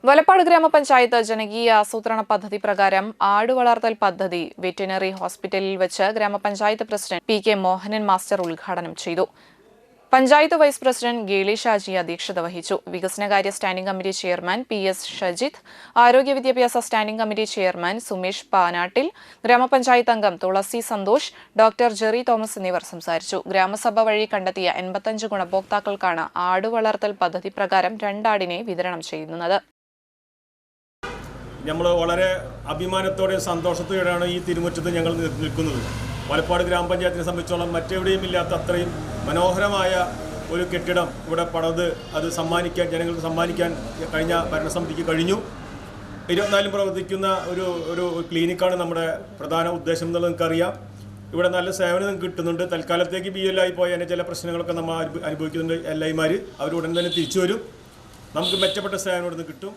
വലപ്പാട് ഗ്രാമപഞ്ചായത്ത് ജനകീയ ആസൂത്രണ പദ്ധതി പ്രകാരം ആടുവളർത്തൽ പദ്ധതി വെറ്റിനറി ഹോസ്പിറ്റലിൽ വെച്ച് ഗ്രാമപഞ്ചായത്ത് പ്രസിഡന്റ് പി.കെ. മോഹനൻ മാസ്റ്റർ ഉദ്ഘാടനം ചെയ്തു. പഞ്ചായത്ത് വൈസ് പ്രസിഡന്റ് ഗേളി ഷാജി അധ്യക്ഷത വഹിച്ചു. വികസനകാര്യ standing committee chairman PS. Shajith, ആരോഗ്യ വിദ്യാഭ്യാസ standing committee chairman Sumesh Panattil, ഗ്രാമപഞ്ചായത്ത് അംഗം തുളസി സന്തോഷ്, ഡോക്ടർ ജെറി തോമസ് എന്നിവർ സംസാരിച്ചു. ഗ്രാമസഭ വഴി കണ്ടെത്തിയ 85 ഗുണഭോക്താക്കൾക്കാണ് ആടുവളർത്തൽ പദ്ധതി പ്രകാരം 2 ആടിനെ വിതരണം ചെയ്യുന്നത്. നമ്മൾ വളരെ അഭിമാനത്തോടെ സന്തോഷത്തോടെയാണ് ഈ തിരുമുറ്റത്ത് ഞങ്ങൾ നിൽക്കുന്നത്. വലപ്പാട് ഗ്രാമപഞ്ചായത്തിനെ സംബന്ധിച്ചോളം മറ്റെവിടെയും ഇല്ലാത്ത അത്രയും മനോഹരമായ ഒരു കെട്ടിടം ഇവിടെ പണിത് അത് ജനങ്ങൾക്ക് സമ്മാനിക്കാൻ കഴിഞ്ഞ ഭരണസമിതിക്ക് കഴിഞ്ഞു. 24 പ്രവർത്തിക്കുന്ന ഒരു ക്ലിനിക്കാണ് നമ്മുടെ പ്രധാന ഉദ്ദേശം എന്നുള്ളത് നിങ്ങൾക്കറിയാം. ഇവിടെ നല്ല സേവനം കിട്ടുന്നുണ്ട്. തൽക്കാലത്തേക്ക് BL ആയി പോയ ചില പ്രശ്നങ്ങളൊക്കെ നമ്മൾ അനുഭവിക്കുന്നുണ്ട്. LI മാർ അവർ ഉടൻ തന്നെ തിരിച്ചു വരും. നമുക്ക് മെച്ചപ്പെട്ട സേവനം ഇവിടുന്ന് കിട്ടും.